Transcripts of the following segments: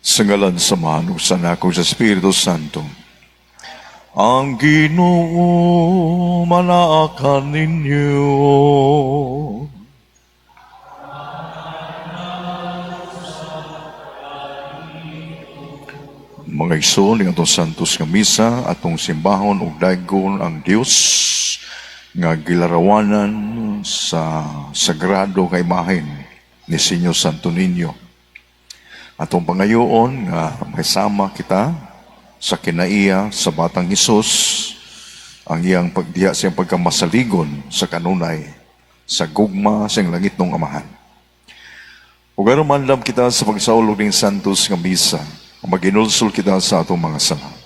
Sa ngalan sa Manong sa Anak sa Espiritu Santo. Ang Ginoo manaakan ninyo. Mga igsoon ng atong santos nga misa, atong simbahon ug daygon ang Dios nga gilarawanan sa sagrado nga imahen ni Sinyo Santo Niño. Atong pangayoon nga maisama kita sa kinaiya sa Batang Hesus, ang iyang pagdiya sa iyang pagkamasaligon sa kanunay, sa gugma sa iyang langit ng Amahan. Ug aron manlam kita sa pagsaulog ng santos nga misa, maginulsol kita sa atong mga sala.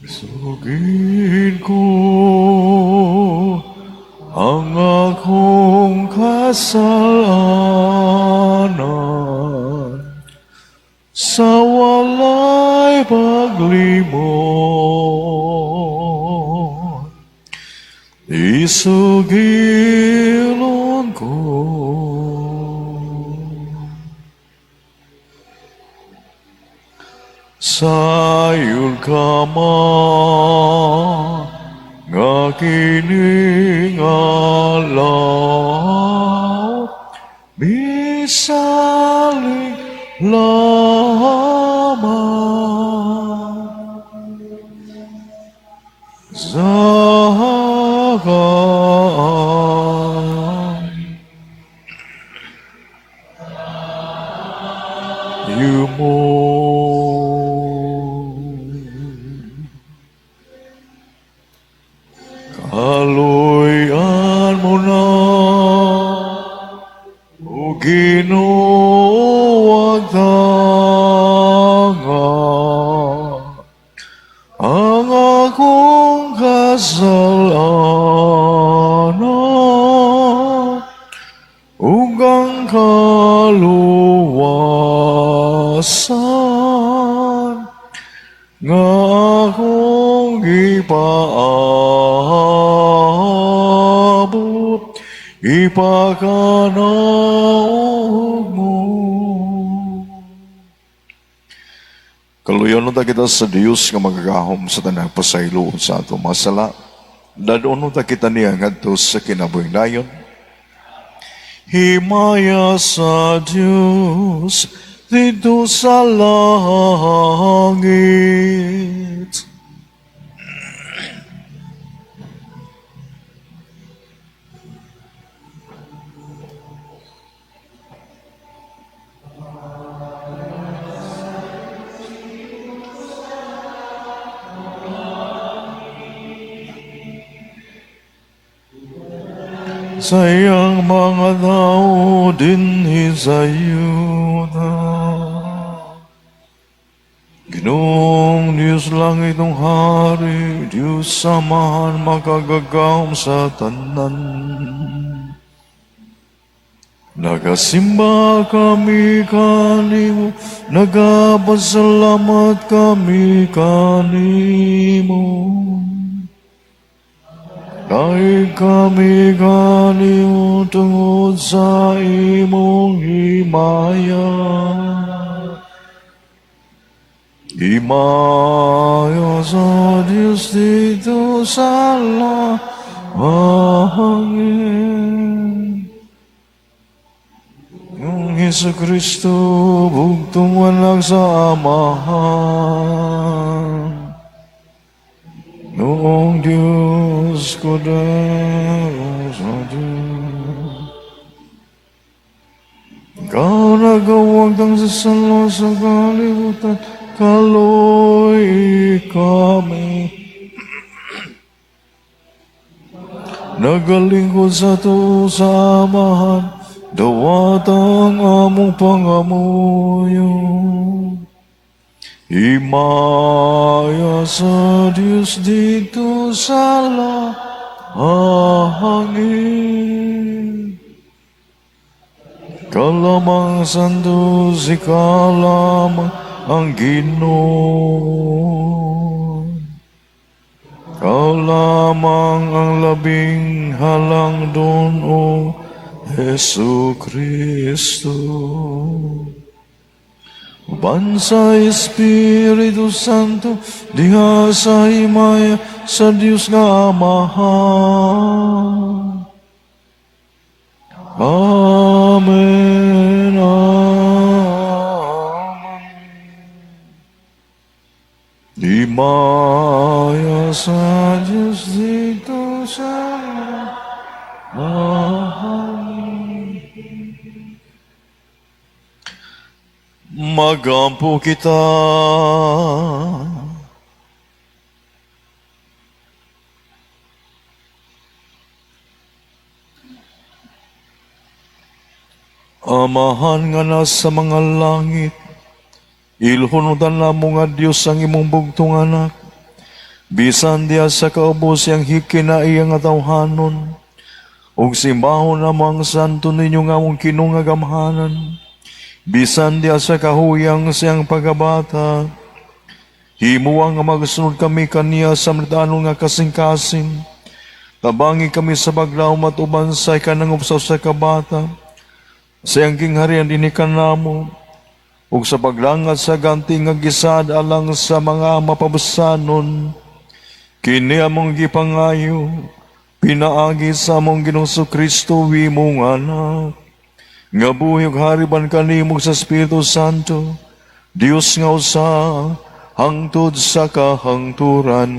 Sugin ko ang akong kasalanan sa walay paglimot. Isugilon ko sayon ka man nga kining alaw, bisaling lamang zagan yumo. Kaluyan mo na, O Ginoo, wag tanga ang akong kasalanan ug ang kaluwasan nga akong ipaabot, ipakanaog mo. Kaluyon ta kita sa Dios nga magagahom sa tanang pasayloon sa ato mga sala. Dadon ta kita niya ngadto sa kinabuhi-dayon. Himaya sa Dios dito sa langit. Sayang mga tao din sa yuta. Ginoong Diyos langit ng hari, Diyos samahan makagagawm sa tanan. Nagasimba kami kanimo, nagapasalamat kami kanimo. Dahil kami kanimo tungod sa imong himaya. Himaya sa Diyos dito sa langit. Yung Jesu-Kristo bugtong walang sa Amahan. Noong Diyos ko dahil sa Diyos, Ikaw nagawag ang sasalo sa kalibutan, kaloy kami. Nagalingkod sa to sa Amahan, dawat ang among pangamuyo. Himaya sa Diyos dito sa langit. Kalamang santos, ikalamang ang Ginoo. Ikaw lamang ang labing halangdon, O Hesu Kristo. Uban sa Espiritu Santo, diha sa himaya sa Diyos nga Amahan. Amen. Himaya sa Diyos dito sa Amahan. Magampo kita. Amahan nga nasa mga langit, ilhunudan na mo nga Diyos ang imong bugtong anak. Bisan diya sa kaubos yang hikina iyang atawhanon, ug simbahon namang santo ninyo nga mong kinungagamhanan. Bisan diya sa kahuyang siyang pagabata, himuang nga magsunod kami kaniya sa mritanon nga kasing-kasing. Tabangi kami sa baglaw matuban sa ikanangupsaw sa kabata, sa iyang kingharian dinikan namo, ug sa paglangat sa ganti nga gisad alang sa mga mapabusanon, kini among gipangayo, pinaagi sa among Ginoong Kristo wimong anak, nga buhi ug hariban kanimo sa Espiritu Santo, Dios nga usa, hangtod sa kahangturan.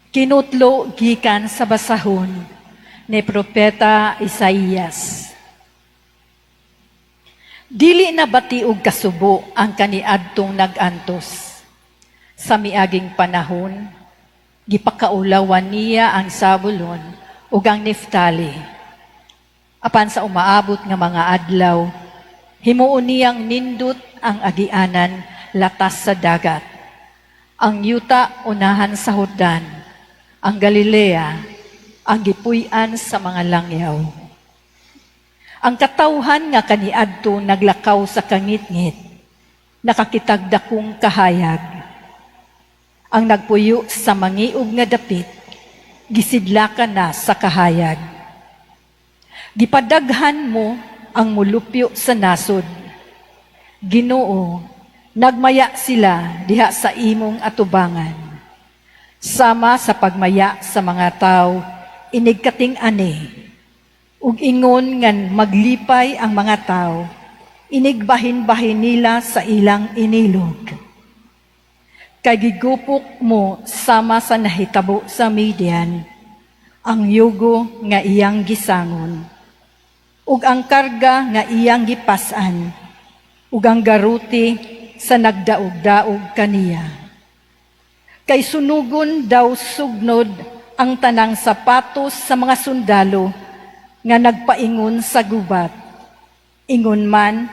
Kinutlo gikan sa basahon ni Propeta Isaías. Dili na batiog kasubo ang kaniadtong nag-antos. Sa miaging panahon, gipakaulawan niya ang Zabulon ug ang Neftali. Apan sa umaabot nga mga adlaw, himuon niyang nindot ang agianan latas sa dagat. Ang yuta unahan sa Jordan, ang Galilea, ang gipuy-an sa mga langyaw. Ang katawhan nga kaniadto naglakaw sa kangit-ngit, nakakitagdakong kahayag. Ang nagpuyo sa mangiog nga dapit, gisidlakan na sa kahayag. Gipadaghan mo ang mulupyo sa nasod. Ginoo, nagmaya sila diha sa imong atubangan. Sama sa pagmaya sa mga tao, inigkating ani, ug ingon ngan maglipay ang mga tao, inigbahin-bahin nila sa ilang inilog. Kay gigupok mo sama sa nahitabo sa Midian, ang yugo nga iyang gisangon, ug ang karga nga iyang gipasan, ug ang garuti sa nagdaog-daog kaniya. Kay sunugon daw sugnod ang tanang sapatos sa mga sundalo nga nagpaingon sa gubat. Ingon man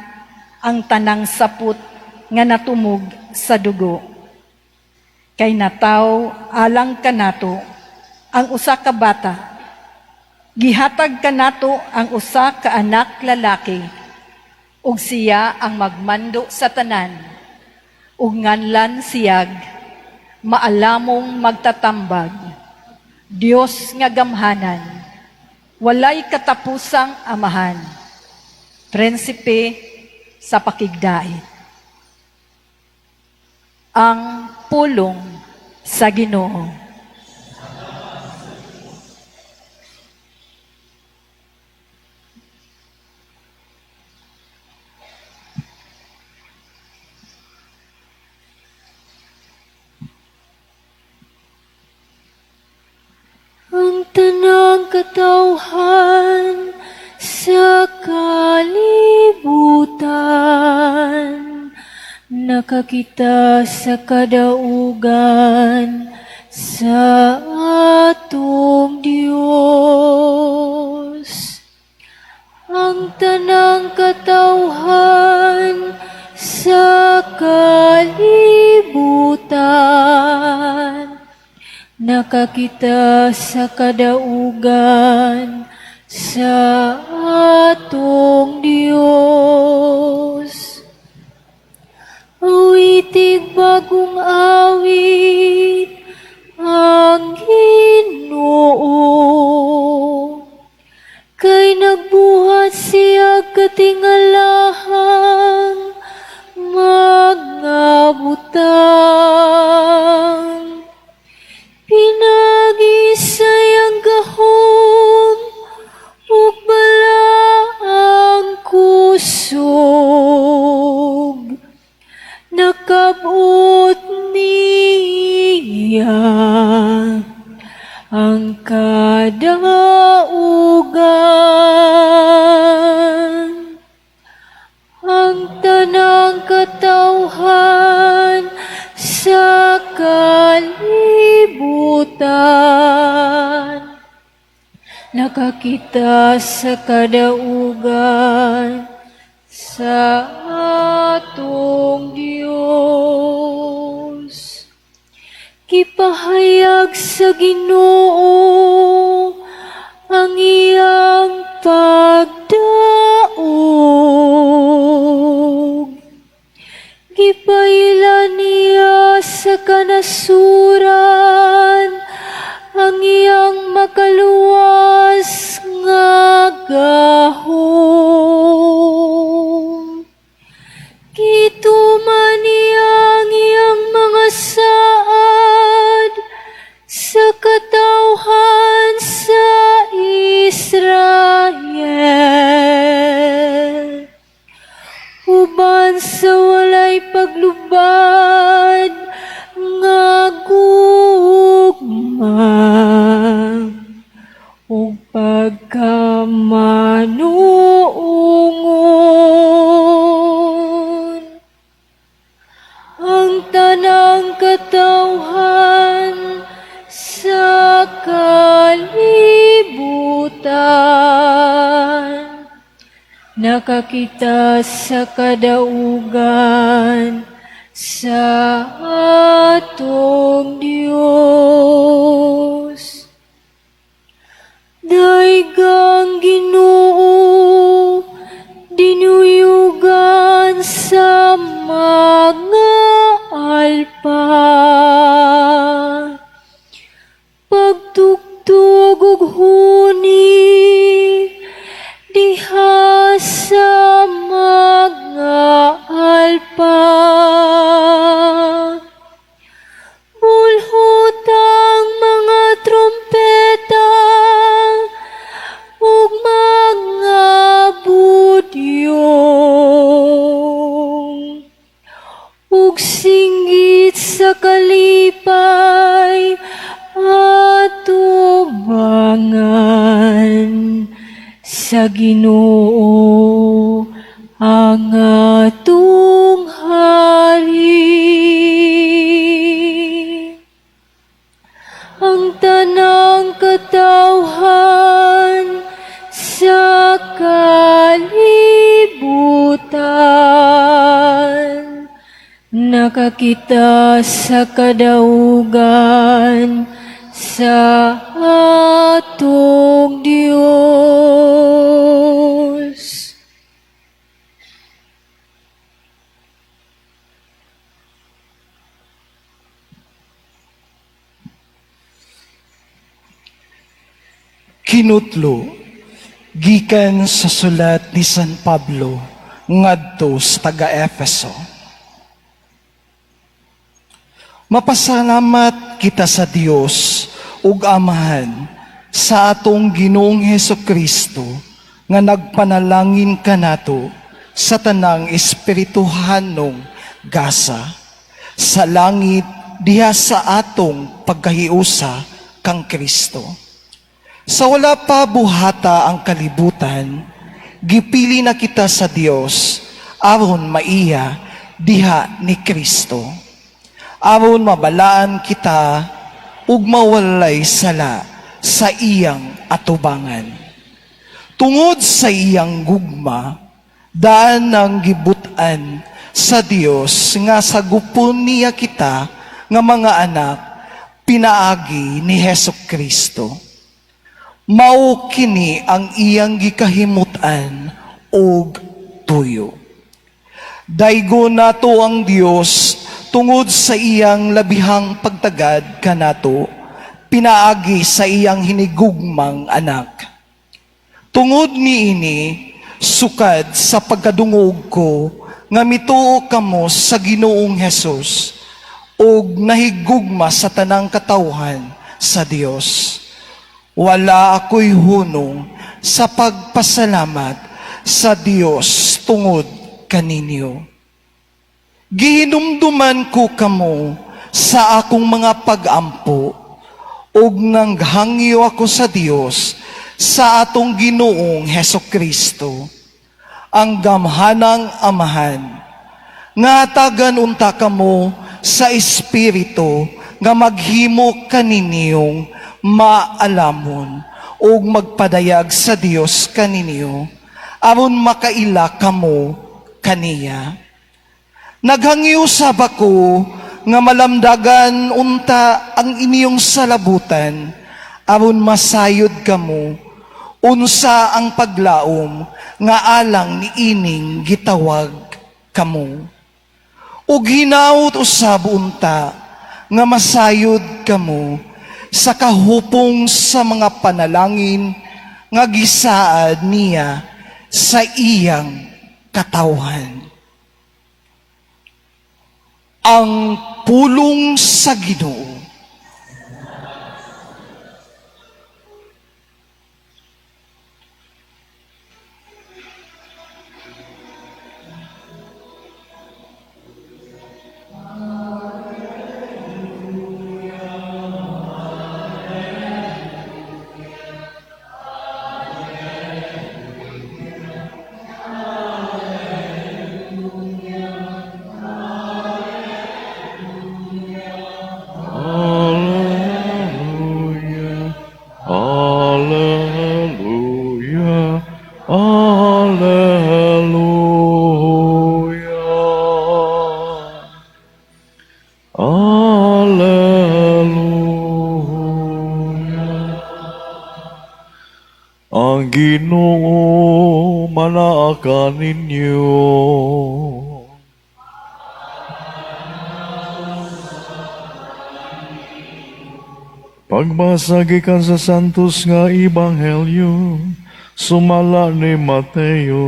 ang tanang saput nga natumog sa dugo. Kay nataw alang kanato ang usa ka bata. Gihatag kanato ang usa ka anak lalaki, ug siya ang magmando sa tanan, ug nganlan siyag maalamong magtatambag, Dios nga gamhanan, walay katapusang amahan, prinsipe sa pakigdait. Ang pulong sa Ginoo. Ang tanang katawhan sa kalibutan, nakakita sa kadaugan sa atong Dios. Ang tanang katawhan sa kalibutan, nakakita sa kadaugan sa atong Dios. Awitig bagong awit ang Ginoo, kay nagbuhat siya katingalahang mga butang. Pinagisay ang gahom ug balaang kusog. Nakabot niya ang kadaugan, ang tanang katawhan sa kalibutan. Nakakita sa kadaugan sa atong Dios. Kipahayag sa Ginoo ang iyang pagdaog. Gipaila niya sa kanasuran ang iyang makaluwas nga gahom. Gituman niya ang iyang mga saad sa katawhan sa Israel. Uban sa walay paglubad nga gugma ug pagkamanuungon. Ang tanang katawhan sa kalibutan. Nakakita sa kadaugan sa atong Dios. Daigang Ginoo, dinuyugan sa mga alpa. Pagtugtog ug huni, diha sa mga alpa. Bulhutang mga trompeta ug mga budyong, ug singgit sa kalipay atubangan sa Ginoo ang atong hari. Ang tanang katawhan sa kalibutan. Nakakita sa kadaugan sa atong Dios. Kinutlo, gikan sa sulat ni San Pablo ngadto sa taga-Efeso. Mapasalamat kita sa Dios ug Amahan sa atong Ginoong Hesukristo nga nagpanalangin kanato sa tanang espirituhanong gasa sa langit diha sa atong pagkahiusa kang Kristo. Sa wala pa buhata ang kalibutan, gipili na kita sa Dios aron maiya diha ni Kristo. Aron mabalaan kita ug mawalay sala sa iyang atubangan. Tungod sa iyang gugma, daan ang gibutan sa Dios nga sagupon niya kita nga mga anak pinaagi ni Hesus Kristo. Mao kini ang iyang gikahimutan og tuyo. Daygo nato ang Dios tungod sa iyang labihang pagtagad kanato, pinaagi sa iyang hinigugmang anak. Tungod niini, sukad sa pagkadungog ko, nga mituo kamo sa Ginoong Hesus, og nahigugma sa tanang katawhan sa Dios. Wala ako'y hunong sa pagpasalamat sa Dios tungod kaninyo. Gihinumduman ko kamo sa akong mga pag-ampo, og nanghangyo ako sa Dios sa atong Ginoong Hesukristo, ang gamhanang Amahan, nga tagan unta kamo sa Espiritu nga maghimo kaninyong maalamon o magpadayag sa Dios kaninyo aron makaila kamo kaniya. Naghangyo sab ako nga malamdagan unta ang inyong salabutan aron masayod kamo unsa ang paglaom nga alang ni ining gitawag kamo. Ug hinaut usab unta nga masayod kamo sa kahupong sa mga panalangin nga gisaad niya sa iyang katawhan. Ang pulong sa Ginoo. Hallelujah, hallelujah, hallelujah. Ang Ginoo manaakan ninyo. Pagbasa gikan sa Santos nga Ebanghelyo, sumala ni Mateo.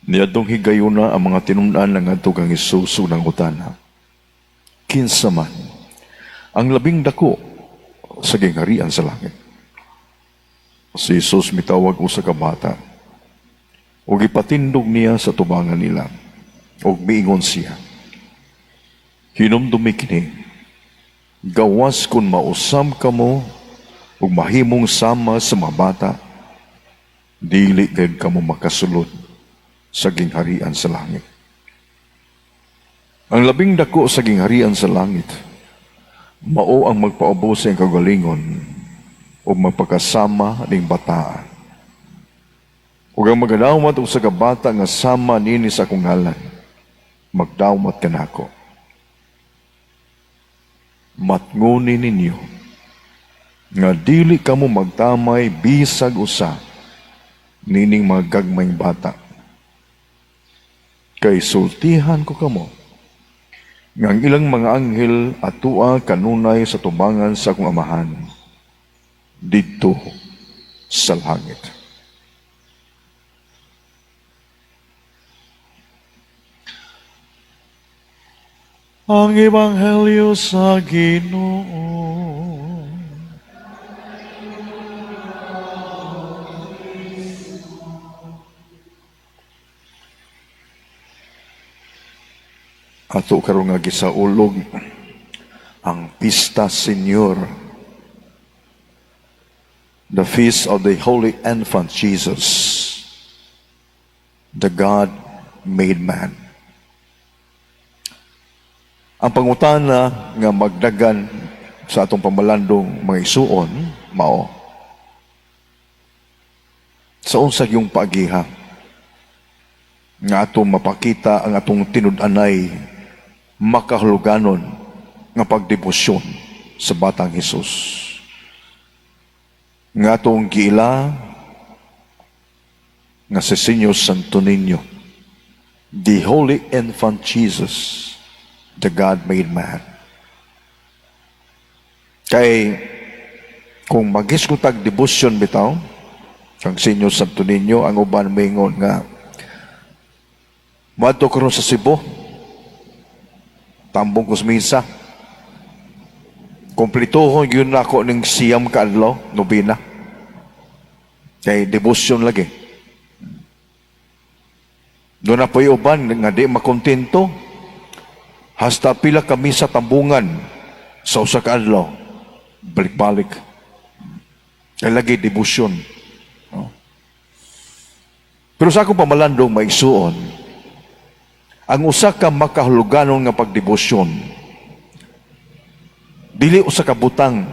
Niadtong higayuna ang mga tinun-an ng adto kang Hesus ng utana. Kinsa man ang labing dako sa gingharian sa langit. Si Hesus mitawag usa ka bata. Ug ipatindog niya sa tubangan nila. Ug miingon siya, hinumdumi kini, gawas kun mausam kamo ug mahimong sama sa mga bata, dili gayud kamo makasulod sa gingharian sa langit. Ang labing dako sa gingharian sa langit, mao ang magpaubos sa iyang kagalingon ug magpakasama ning bataan. Ug ang magadawmat og sa kabata nga sama nini sa akong ngalan, magdawmat kanako. Matnguni ninyo nga dili kamo magtamay bisag usa nining mga gagmayng bata. Kay sultihan ko kamo nga ang ilang mga anghel atua kanunay sa tubangan sa akong Amahan didto sa langit. Ang Ebanghelyo sa Ginoo. Ato karon nga gisaulog ang Pista Senyor, the feast of the Holy Infant Jesus, the God-made man. Ang pangutana nga magdagan sa atong pamalandong mga isuon, mao, sa unsag yung paagiha, nga atong mapakita ang atong tinud-anay makahuluganon nga pagdebosyon sa batang Hesus. Nga atong giila nga si Senyor Santo Niño, the Holy Infant Jesus, the God-made man. Kay kung mag-iskutag devotion bitaw, kang Senyor Santo Niño, ang uban maingon nga, madto karon sa Cebu, tambong kusmisa, komplituhon yun ako ng siyam ka adlaw, nobina. Kay devotion lagi. Doon na po yung uban nga di makontento, hasta pila kami sa tambungan sa usa ka adlaw, balik-balik. Kay lagi devotion. No? Pero sa akong pamalandong maigsuon, ang usa ka makahuluganon nga pagdebosyon, dili usa ka butang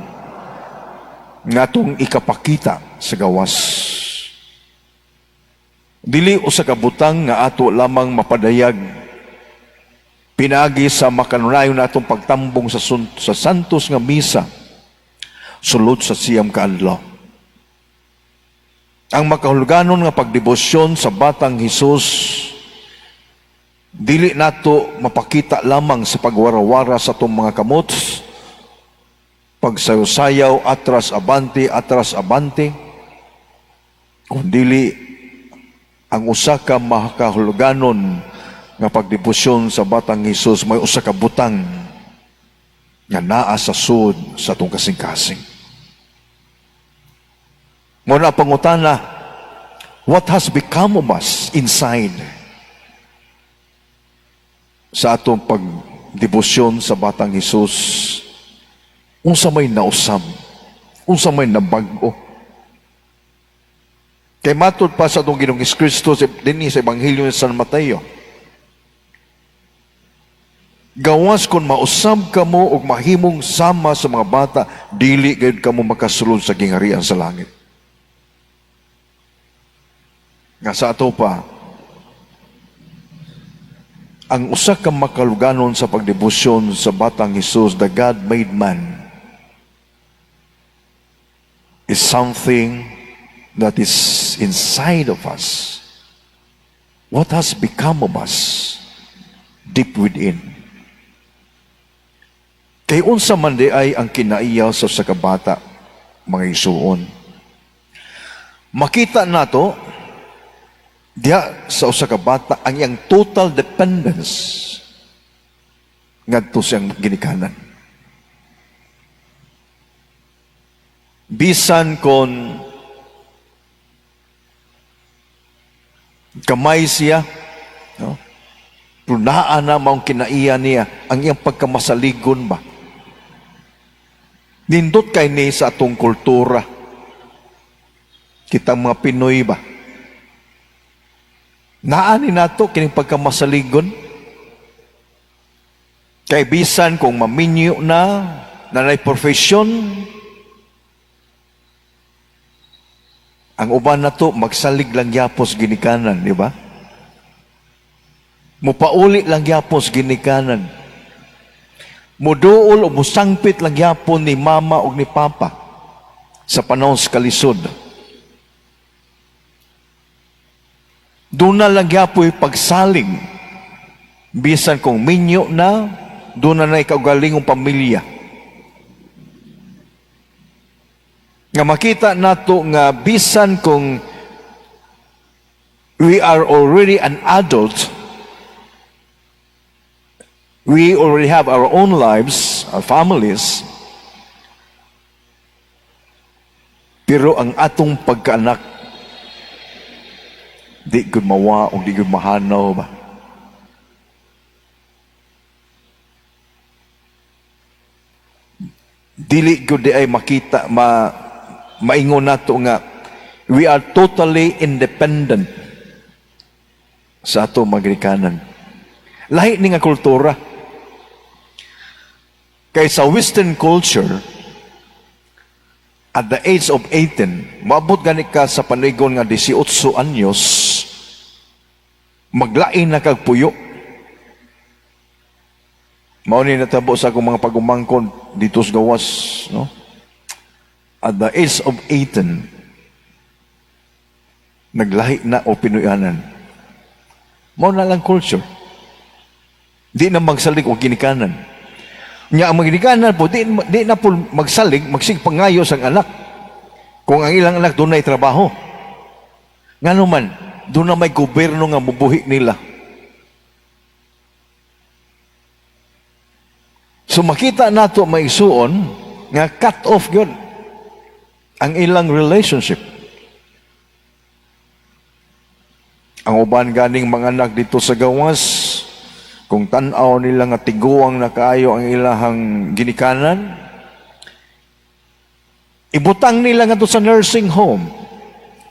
nga atong ikapakita sa gawas. Dili usa ka butang nga ato lamang mapadayag pinagi sa makanunayon natong pagtambong sa santos nga misa sulod sa siyam ka adlaw. Ang makahuluganon nga pagdebosyon sa batang Hesus, dili nato mapakita lamang sa pagwarawara sa atong mga kamot, pagsayaw-sayaw, atras abante, kundi ang usa ka makahuluganon nga pagdebosyon sa batang Hesus may usa ka butang nga naa sa sud sa atong kasing-kasing. Muna pangutana, what has become of us inside sa atong pagdebosyon sa batang Hesus? Unsa may nausam, unsa may nabag-o. Kay matod pa sa atong Ginoong Kristo dinhi sa Ebanghelyo ni San Mateo, gawas kung mausab kamo ug mahimong sama sa mga bata, dili gayud kamo makasulod sa gingharian sa langit. Nga sa ato pa, ang usa ka makaluganon sa pagdebosyon sa batang Hesus, the God-made man, is something that is inside of us. What has become of us deep within? Kay unsa man di ay ang kinaiyaw sa usa ka bata, mga isuon. Makita nato diya sa usa ka bata ang iyang total dependence ngadto siyang ginikanan. Bisan kon kamay siya, no? Punaan na maong kinaiya niya ang iyang pagkamasaligon ba. Nindot kay ni sa atong kultura, kitang mga Pinoy ba, naani nato kining pagkamasaligon. Kay bisan kung maminyo na nanay profesyon, ang uban na to, magsalig lang yapos ginikanan, di ba? Mupauli lang yapos ginikanan. Muduol o musangpit lang yapon ni mama o ni papa sa panahon sa kalisod. Doon na lang yapoy pagsaling. Bisan kung minyo na, doon na ikaugalingong pamilya. Nga makita nato nga bisan kung we are already an adult, we already have our own lives, our families, pero ang atong pagkaanak di gud mawa o di gud mahanaw ba. Dili gud di ay makita maingon nato nga we are totally independent sa ato magrikanan. Lahi ni nga kultura. Kay sa Western culture, at the age of 18, maabot gani ka sa panigon nga 18 anyos, maglain na kag puyo. Mao ni natabo sa akong mga pagumangkon dito sa gawas, no? At the age of 18, naglahi na o Pinoyanan. Mao na lang culture. Di na magsalig o ginikanan. Nya ang ginikanan po, di na po magsalig, magsig-pangayo sa anak. Kung ang ilang anak doon ay trabaho. Nga naman, doon na may gobyerno nga mubuhi nila. So makita nato may isuon nga cut off yun ang ilang relationship. Ang uban ganing mga anak dito sa gawas, kung tanaw nila nga tiguang na kaayo ang ilahang ginikanan, ibutang nila nga to sa nursing home,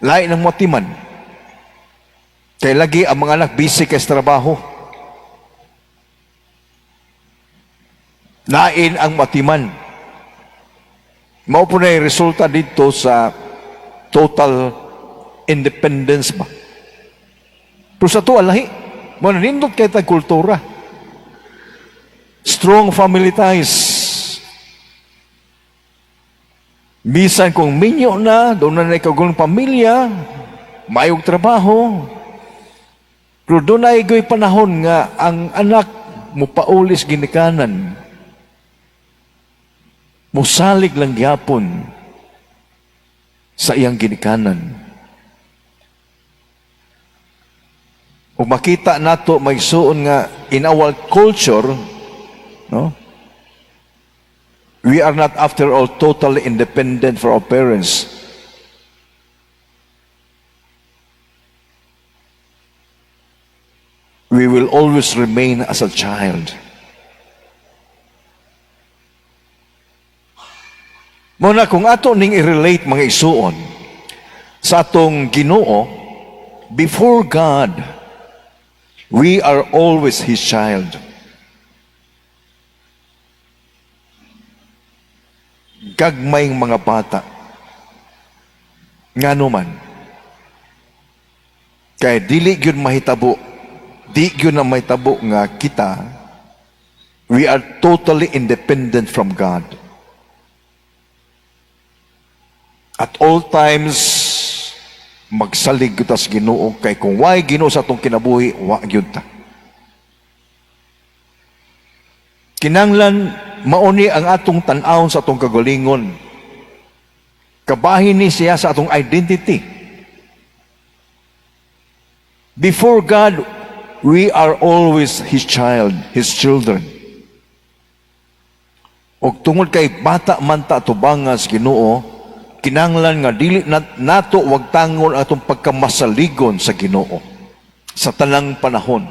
lain ng matiman. Kaya lagi ang mga anak busy kay sa trabaho. Lain ang matiman. Mao po na yung resulta dito sa total independence ba. Pero sa to, alahi. Mao na nindot kay tag kultura. Strong family ties. Bisan kung minyo na, doon na ikagulong pamilya, mayong trabaho. Pero doon na igoy panahon nga ang anak mupaulis ginikanan. Musalig lang gyapon sa iyang ginikanan. O makita nato may suon nga in our culture, no? We are not after all totally independent for our parents. We will always remain as a child. Muna kung ato ning i-relate mga isuon sa atong Ginoo, before God, we are always His child. Gagmayng mga bata. Ngano man. Kaya dili gyud mahitabo, di gyud na mahitabo nga kita, we are totally independent from God. At all times, magsalig kita sa Ginoo, kay kung why Ginoo sa atong kinabuhi, wa gyud ta. Kinanglan, mauni ang atong tan-awon sa atong kagalingon. Kabahin ni siya sa atong identity. Before God, we are always His child, His children. O tungod kay bata man ta tubangas Ginoo, kinanglan nga dili nato wag tangon atong pagkamasaligon sa Ginoo sa tanang panahon,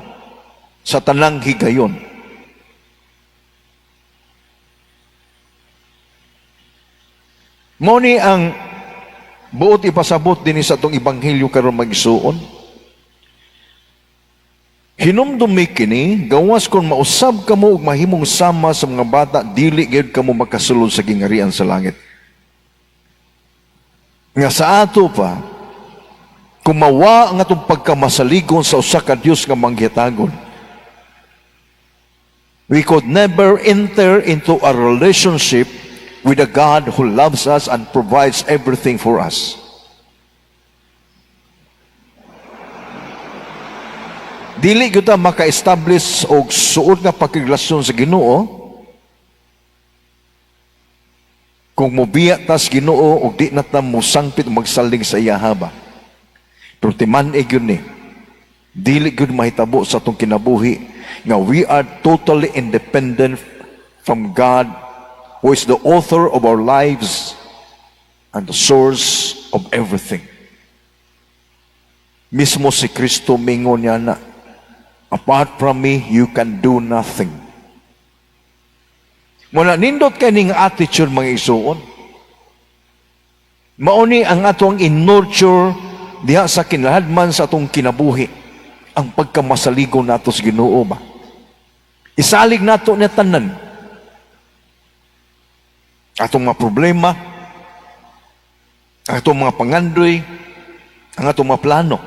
sa tanang higayon. Mao ni ang buot ipasabot din sa atong ebanghelyo karon magsuon. Hinumdumi kini gawas kon mausab kamo ug mahimong sama sa mga bata, dili gyud kamo makasulod sa gingarian sa langit. Nga sa ato pa, kumawa ang atong pagkamasaligon sa usa ka Dios nga manggihatagon. We could never enter into a relationship with a God who loves us and provides everything for us. Dili gyud ta maka-establish og suod nga pagrelasyon sa Ginoo kung mubiya tas Ginoo og di na ta musangpit magsalig sa iya haba. Pero timan gyud ni dili gyud mahitabo sa atong kinabuhi nga we are totally independent from God, who is the author of our lives and the source of everything. Mismo si Kristo mingon niya na, apart from me, you can do nothing. Muna nindot kaning attitude mga isuon. Mauni ang atong in-nurture diha sa kinahadman sa atong kinabuhi. Ang pagkamasaligon nato sa Ginoo ba. Isalig nato niya tanan. Atong mga problema, atong mga pangandoy, ang atong mga plano.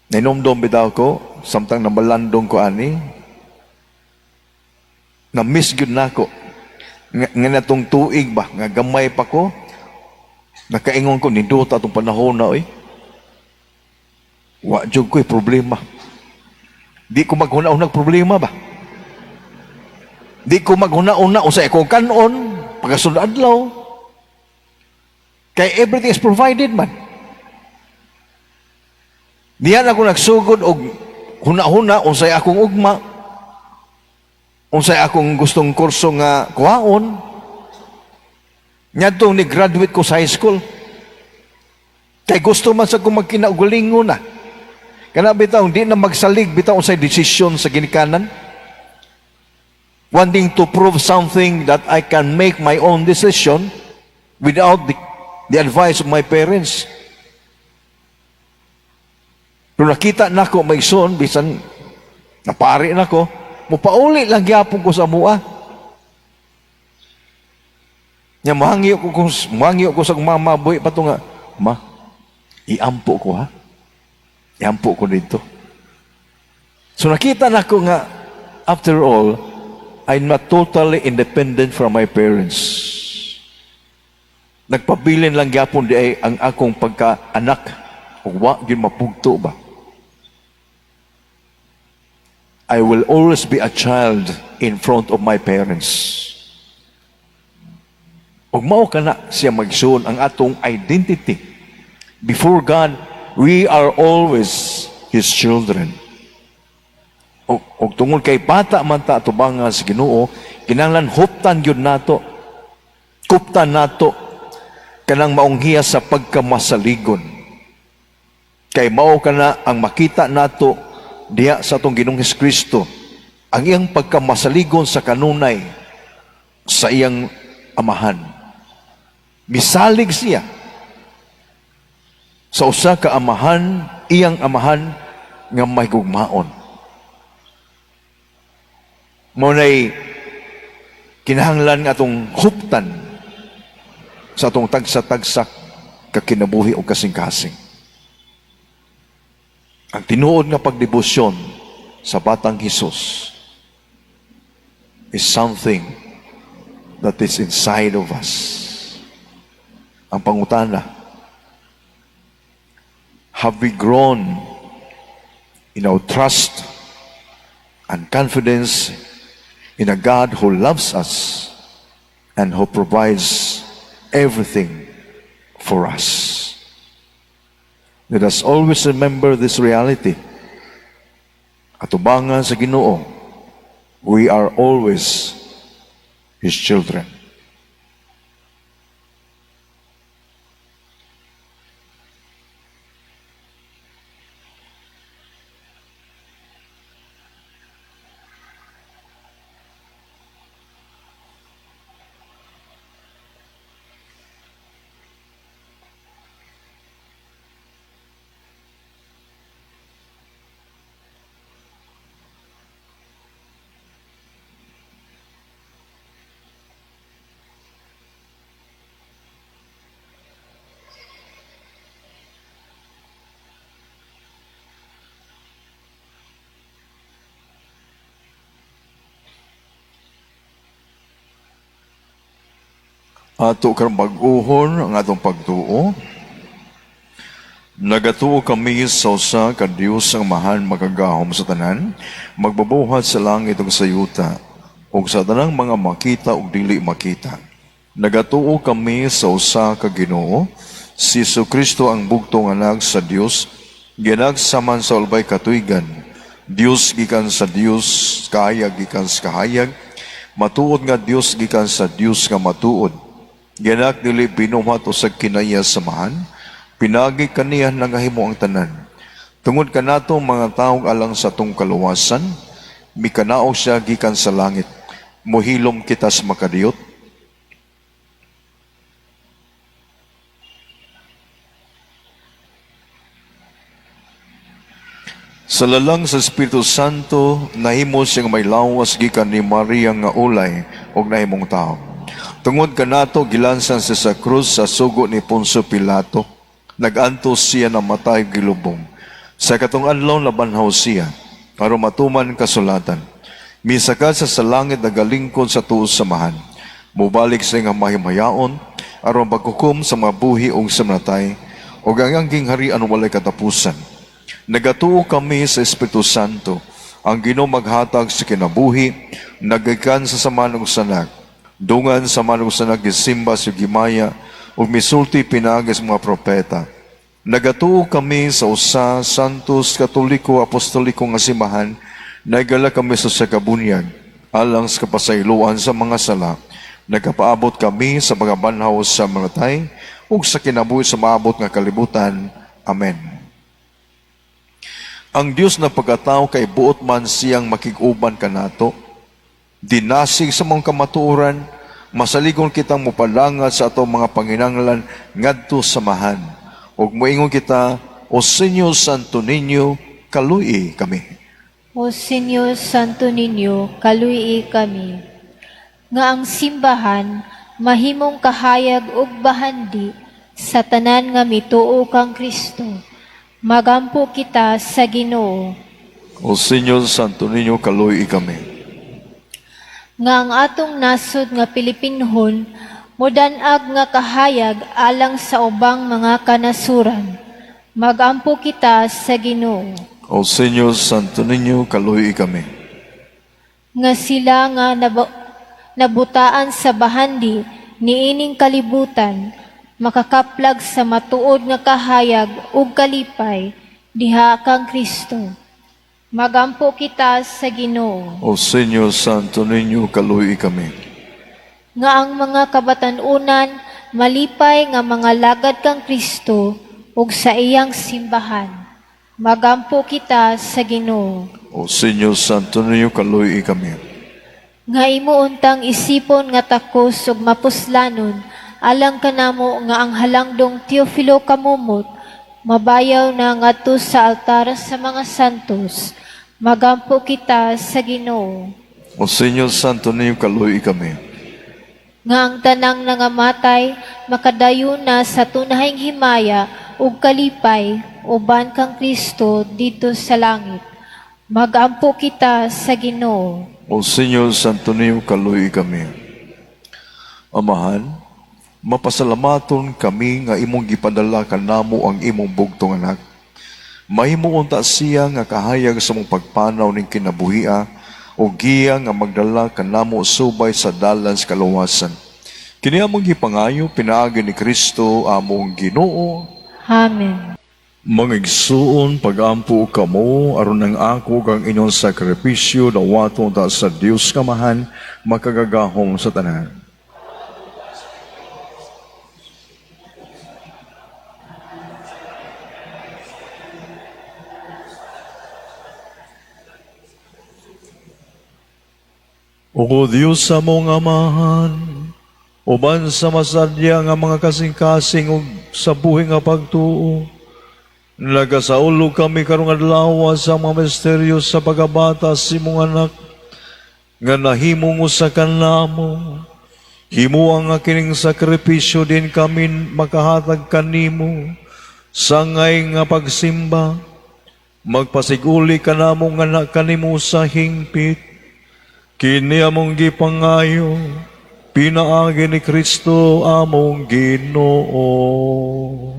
Nainumdom bitaw ko, samtang namalandong ko ani, na miss gyud nako. Nga natong tuig ba, nga gamay pa ko, nakaingon ko, nindot atong panahon na, oy. Wa jud ko'y problema. Di ko maghuna-unag problema ba? Di ko maghuna-una o sa akong kanon, pagkasunod adlaw. Kay everything is provided man. Diyan ako nagsugod og huna-huna unsay akong ugma. Unsay akong gustong kurso nga kuhaon. Nyadtong ni graduate ko sa high school. Kay gusto man sa kong magkinaugalingon na. Kana bitaw di na magsalig bitaw unsay desisyon sa ginikanan. Wanting to prove something that I can make my own decision without the advice of my parents. Pero nakita nako may son, bisan napari nako, mupauli lang gyapon ko sa mua. Nya mahangyo ko sa mama boy pato nga, ma, iampo ko ha. Iampo ko dito. So nakita nako nga, after all, I'm not totally independent from my parents. Nagpabilin lang gyapon di ay ang akong pagka-anak. O wa gyud mapugto ba? I will always be a child in front of my parents. Ug mao kana siya magsuon ang atong identity. Before God, we are always His children. Og tungod kay bata man ta atubangan sa Ginoo, kinahanglan huptan gyud nato. Kuptan nato kanang maunghiya sa pagkamasaligon. Kay mao kana ang makita nato diya sa atong Ginoong Hesukristo, ang iyang pagkamasaligon sa kanunay sa iyang amahan. Misalig siya sa usa ka amahan, iyang amahan nga may gugmaon. Mao nay kinahanglan nga atong huptan sa atong tagsa-tagsa ka kinabuhi o kasing-kasing. Ang tinuod nga pagdebosyon sa batang Hesus is something that is inside of us. Ang pangutana, have we grown in our trust and confidence in a God who loves us and who provides everything for us? Let us always remember this reality. Atubangan sa Ginoo, we are always His children. Ato karong bag-uhon ang atong pagtuo. Nagatuo kami sa usa ka Dios ang mahan magagahom sa tanan, magbabuhat sa langit ug sa yuta, ug sa tanang mga makita ug dili makita. Nagatuo kami sa usa ka Ginoo, si Jesu-Kristo ang bugtong anak sa Dios, ginagsaman sa ulbay katuigan. Dios gikan sa Dios, kahayag gikan sa kahayag, matuod nga Dios gikan sa Dios nga matuod. Ginak dili binuhat o sa kinaya samahan, pinagi kaniya nangahimo ang tanan. Tungod kanato mga taong alang sa tong kaluwasan, mikanao siya gikan sa langit, muhilom kita sa makadiyot. Sa lalang sa Espiritu Santo, nahimo siyang may lawas gikan ni Maria nga ulay og nahimong tao. Tungod kanato gilansan siya sa krus sa sugo ni Poncio Pilato, nagantos siya na matay gilubong. Sa katong adlaw labanhaw siya, aron matuman kasulatan. Misaka sa salangit nagalingkod sa tuos samahan. Mubalik sa nga mahimayaon, aron pagkukom sa mga buhi o sa natay, o ang angking harian walay katapusan. Nagatuo kami sa Espiritu Santo, ang Ginoo maghatag sa kinabuhi, nagakan sa samanong sanak, dungan sa manong sanak gisimba sa gimaya, ug misulti pinagis mga propeta. Nagatuo kami sa usa santos katoliko apostoliko nga simbahan, naigala kami sa sakabunyag, alang sa kapasayloan sa mga sala, nagkapaabot kami sa mga banhaw sa maratay, ug sa kinabuhi sa maabot nga kalibutan. Amen. Ang Dios na pagkatao kay buot man siyang makig-uban kanato, dinasig sa mga kamatuoran, masaligon kitang mupalangat sa atong mga panginanglan ngadto samahan. Ug moingon kita, O Senyor Santo Niño, kaluy kami. O Senyor Santo Niño, kaluy kami. Nga ang simbahan, mahimong kahayag ug bahandi sa tanan nga mituo kang Kristo. Magampo kita sa Ginoo. O Senyor Santo Niño, kaluy kami. Nga ang atong nasod nga Pilipinhon, modanag nga kahayag alang sa ubang mga kanasuran. Magampo kita sa Ginoo. O Senyor Santo Niño, kaluy kami. Nga sila nga nabutaan sa bahandi niining kalibutan, makakaplag sa matuod nga kahayag ug kalipay diha kang Kristo. Magampo kita sa Ginoo. O Senyor Santo Niño, kaluy kami. Nga ang mga kabatanunan malipay nga mga lagad kang Kristo ug sa iyang simbahan. Magampo kita sa Ginoo. O Senyor Santo Niño, kaluy kami. Nga imo untang isipon nga takos ug mapuslanon alang kanamo nga ang halangdong Teofilo kamumot mabayaw na ngadto sa altar sa mga santos. Magampo kita sa Ginoo. O Senyor Santo Niño, kaluy kami. Nga ang tanang nangamatay makadayon na sa tunahing himaya ug kalipay uban kang Kristo dito sa langit. Magampo kita sa Ginoo. O Senyor Santo Niño, kaluy kami. Amahan, mapasalamaton kami nga imong gipadala kanamo ang imong bugtong anak. Mahimuon ta siya nga kahayag sa mong pagpanaw ning kinabuhia o giya nga magdala kanamo subay sa dalan sa kaluwasan. Kini among gipangayo pinaagi ni Kristo among Ginoo. Amen. Mga igsuon, pagampo kamo, aron ang ako kang inyong sakripisyo, dawaton ta sa Dios kamahan, makagagahom sa tanan. O Diyos sa mong amahan, uban sa masadya nga mga kasing-kasing ug sa buhi nga pagtuo, nagasaulog kami karong adlaw sa mga misteryo sa pagabata si mong anak, nga nahimong usa kanamo, himo ang kining sakripisyo din kami makahatag kanimo, sangay nga pagsimba, magpasiguli kanamo nga anak kanimo sa hingpit, kini among gipangayo, pinaagi ni Kristo among Ginoo.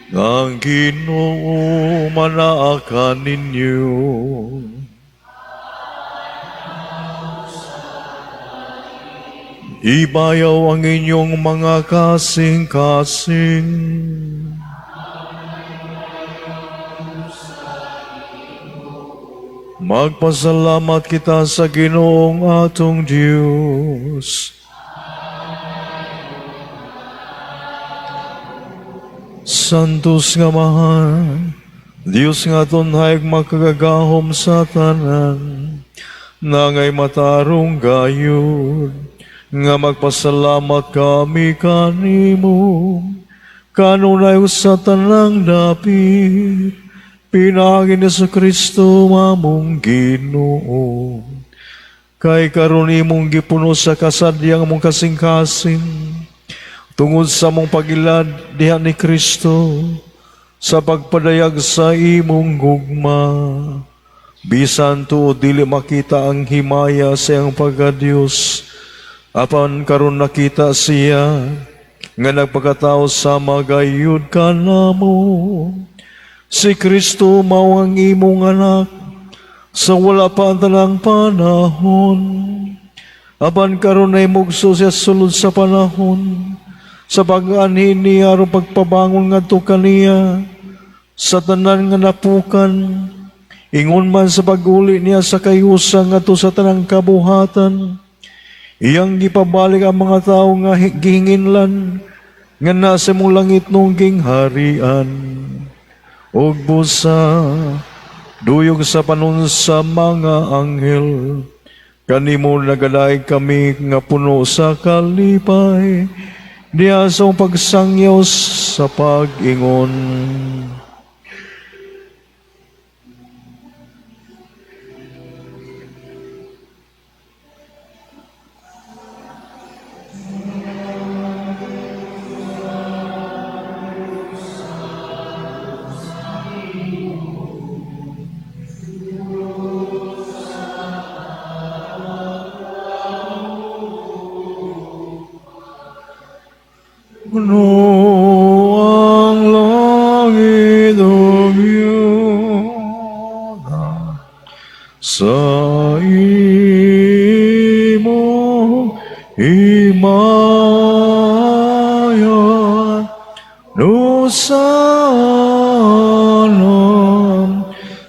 Ang Ginoo manaakan ninyo. Ibayaw ang inyong mga kasing-kasing. Magpasalamat kita sa Ginoong atong Diyos. Santos nga mahal, Diyos nga tunhay makagagahom sa tanan, nangay matarong gayud, nga magpasalamat kami kanimo, kanunay sa tanang dapit, pinagin ni sa Kristo mamong Ginoo. Kay karon imong gipuno sa kasadyang mong kasing-kasing, tungod sa mong pagilad diha ni Kristo, sa pagpadayag sa imong gugma, bisan tuod dili makita ang himaya sa iyang pagkadiyos, apan karon nakita siya, nga nagpakatao sa magayud ka namo. Si Kristo mao ang imong anak, sa wala pa ang tanang panahon. Apan karon ay mugso siya sulod sa panahon, sa pag-anhin niya aron pagpabangon ngadto kaniya, sa tanan nga napukan, ingon man sa pag-uli niya sa kayusa ngadto sa tanang kabuhatan. Iyang gipabalik ang mga tao nga gihinginlan, nga nasa mong langit nung gingharian. Og busa, duyog sa panon sa mga anghel, kanimo nagadaig kami nga puno sa kalipay, diya sa pagsangyaw sa pag-ingon. Puno ang langit o Diyos sa imong himayan, no sanam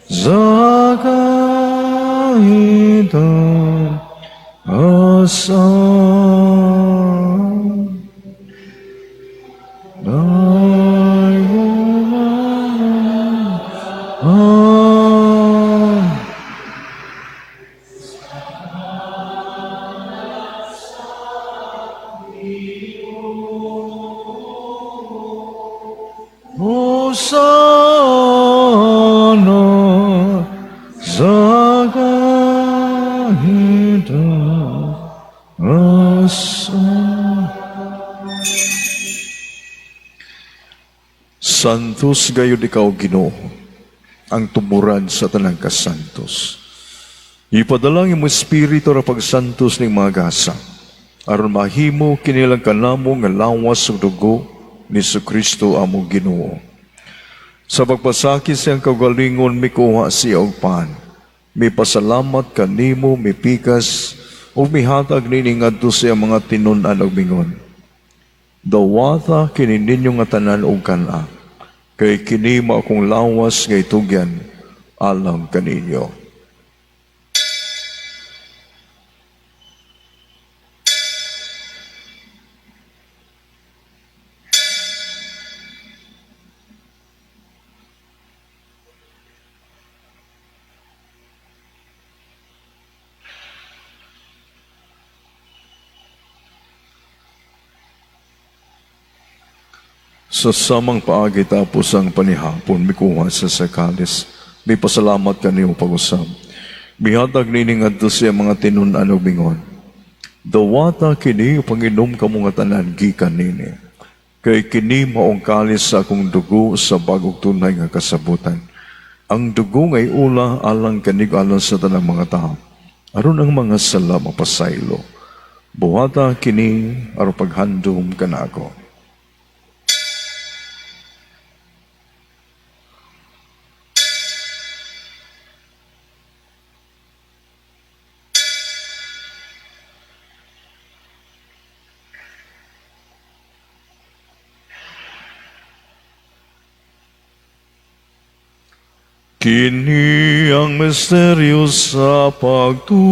sa kahitan asam. Hosana sa kahitan asam. Santos gayud ikaw, Ginoo, ang tumuran sa tanang kasantos. Ipadala mo espiritu ra pagsantos ning mga gasa, aron mahimo kinilang kanamo nga lawas ug dugo ni Kristo among Ginoo. Sa pagpasakit siyang kagalingon, mikuha siya og pan. May pasalamat kanimo, may pikas, o mihatag nini ngadto siya mga tinunan og mingon. Dawata kini ninyo nga tanan og kana, kay kini mao akong lawas nga itugyan alang kaninyo. Sa samang paagi tapos ang panihapon, mikuha sa sakalis. May pasalamat kanimo pag-usam. Bihatag nini ngadto siya mga tinunan og mingon. Dawata kini panginom kamo nga tanan gikan nini. Kay kini maong kalis sa akong dugo sa bagong tunay nga kasabutan. Ang dugo ngay ula alang kanig alang sa tanang mga tao. Aron ang mga sala mapasaylo. Buhata kini aron paghandom kanako. Kini ang misteryo sa pagtuo.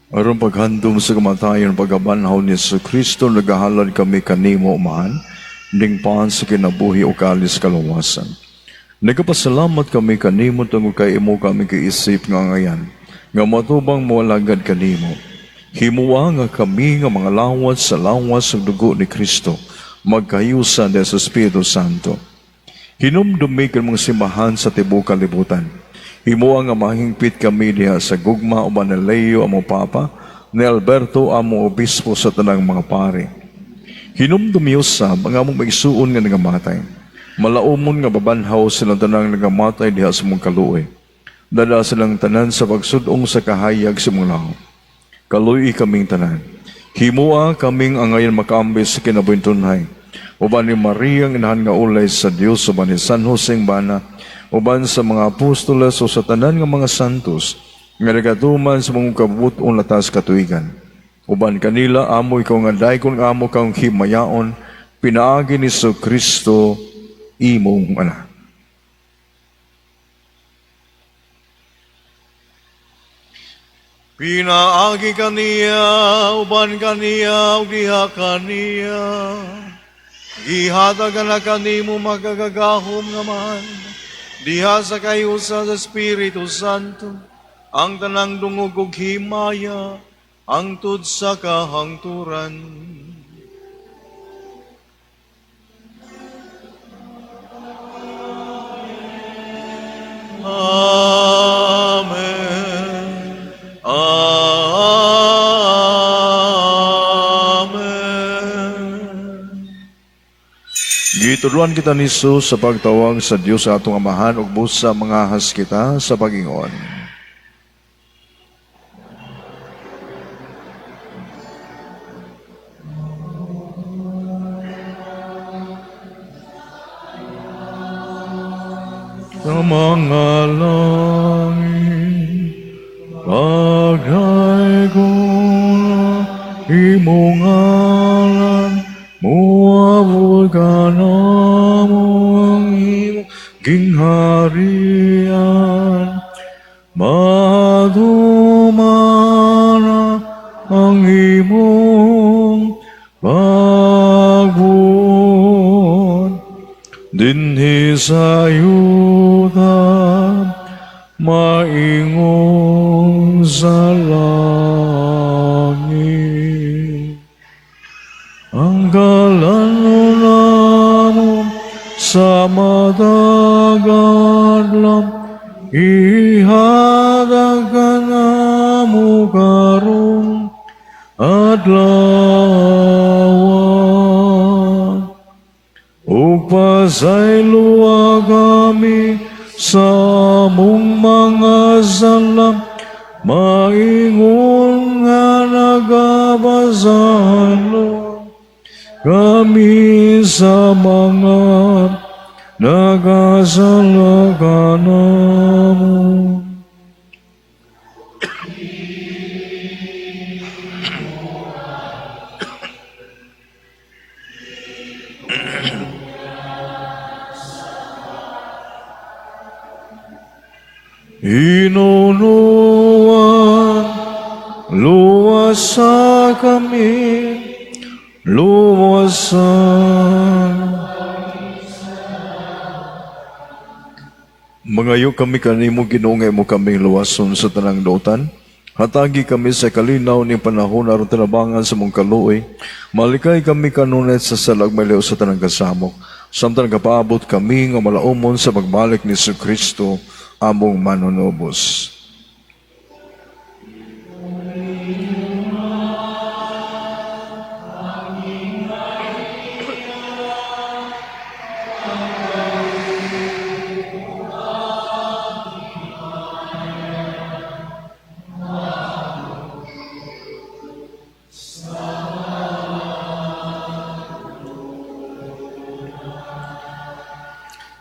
Aron paghandom sa kamatayon pagabanhaw ni Kristo, nagahalad kami kanimo man, ning paan sa kinabuhi o kalis kaluwasan. Nagapasalamat kami kanimo tungod kay imo kami kiisip nga ngayan, nga matubang mo alagad kanimo. Himuwa nga kami nga mga lawas sa lawas ng dugo ni Kristo, magkayusan sa Espiritu Santo. Hinumdumi ka mong simbahan sa tibuok kalibutan. Himuwa nga mahingpit kami diha sa gugma o Manaleyo amo Papa, ni Alberto amo Obispo sa tanang mga pare. Hinumdumi usab ang among maigsuon nga nagamatay. Malaumon nga babanhaw silang tanang nagamatay diha sa mong kaluoy. Dala silang tanan sa pagsudong sa kahayag sa mong lao. Kaluoy kaming tanan. Himua kaming angayon makaambis sa kinabuntunhay. Uban ni Maria ang inahan nga ulay sa Dios, uban ni San Jose ng Bana, uban sa mga apostoles o sa tanan nga mga santos, nga nagatuman sa mga kabubuton latas katuigan. Uban kanila amo ikaw nga daykon amo kang himayaon, pinaagi ni Kristo imong anak. Pinaagi kaniya, uban kaniya, diha kaniya. Gihatag na kanimo magagagahom naman. Diha sa kayusa sa Espiritu Santo, ang tanang dungog ug himaya, ang tud sa kahangturan. Amen. Amen. Gituluan kita ni Jesus sa pagtawag sa Dios sa atong amahan ug busa mga has kita sa pagingon. Sa mga langit, paghay ko na imong alam, muabot ka na mo ang imong gingharian. Madumana ang imong pagbuot. Dinhi sa yuta, maingong sa langit. Ang galano namon sa madagadlam, ihatag ka namo karon adlaw. Ug pasaylo kami sa among mga sala, maingon nga nagabasalo kami sa mga nagasala kanamo. Inunuan, luwasa kami, luwasan. Mangayo kami kanimo ginungay mo kaming luwason sa tanang dautan. Hatagi kami sa kalinaw ni panahon aron tinabangan sa mong kaluoy. Malikay kami kanunay sa salagmaliw sa tanang kasamok. Samtang kapaabot kami nga malaumon sa pagbalik ni Kristo among manunubos.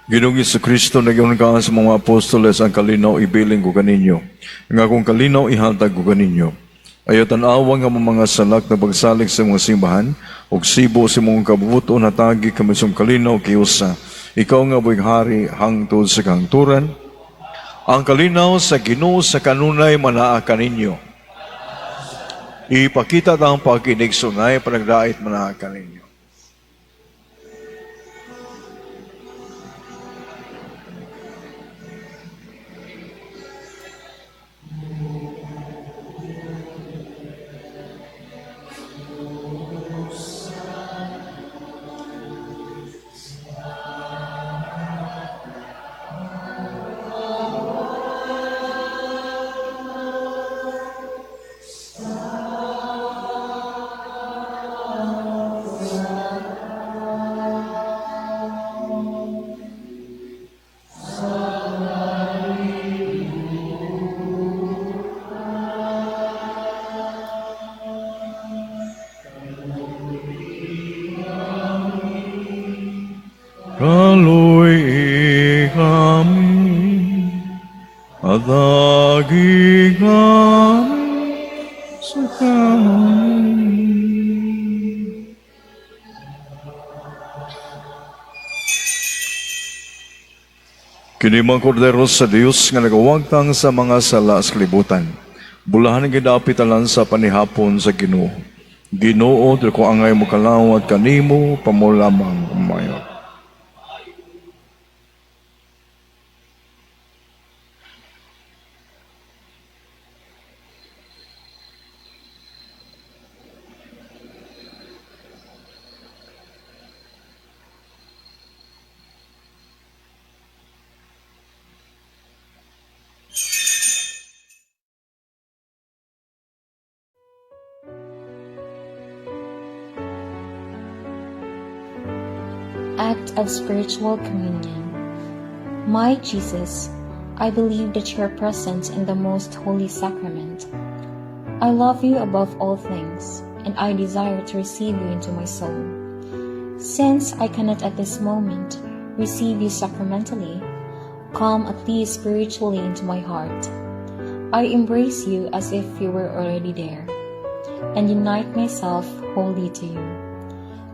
Ginoong Kristo nagyon ka sa mga apostoles ang kalinaw ibilin ko kaninyo. Nga kung kalinaw ihatag ko kaninyo. Ayaw tanawang ang mga salak na pagsalig sa mga simbahan ug sibo sa mga kabubuto na tagi kami sa kalinaw kiusa. Ikaw nga buwing hari hangtod sa kahangturan. Ang kalinaw sa Ginoo sa kanunay manaa kaninyo. Ipakita ang pagkinig sungay panagdait manaa kaninyo. Kini mga kordero sa Dios nga nagawagtang sa mga sala sa kalibutan. Bulahan ng gidapitalan sa panihapon sa Ginoo. Ginoo, dili ko angay mo kalawat kanimo, pamulamang umayo. Act of Spiritual Communion. My Jesus, I believe that you are present in the most holy sacrament. I love you above all things, and I desire to receive you into my soul. Since I cannot at this moment receive you sacramentally, come at least spiritually into my heart. I embrace you as if you were already there, and unite myself wholly to you.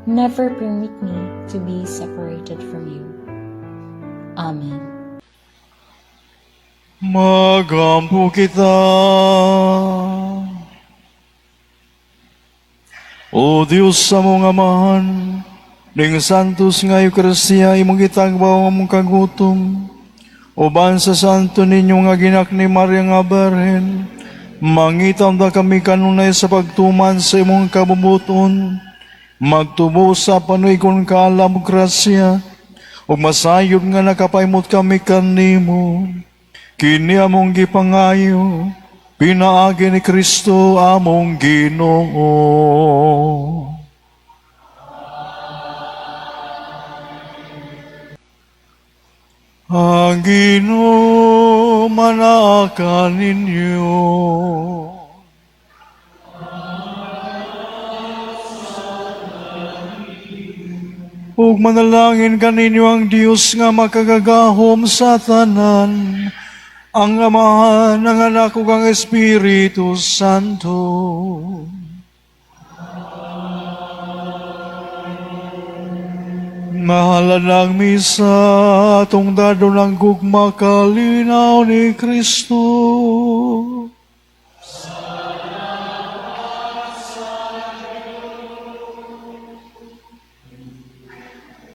Never permit me to be separated from you. Amen. Magampo kita. O Diyos sa mong amahan, ning santos nga Eucharistia imong gitagbaw among kagutom, uban sa santo ninyo nga ginak ni Maria nga Berhen, mangitam da kami kanunay sa pagtuman sa imong kabubuton, magtubo sa panoy kong kaalam grasya, ug masayod nga nakapaymot kami kanimo. Kini among gipangayo, pinaagi ni Kristo among Ginoo. Ang Ginoo manaka ninyo. Ug manalangin kaninyo ang Dios nga makagagahom sa tanan, ang Amahan, ang Anak ug ang Espiritu Santo. Mahalan ang misa, atong dado ng gugma kalinaw ni Kristo.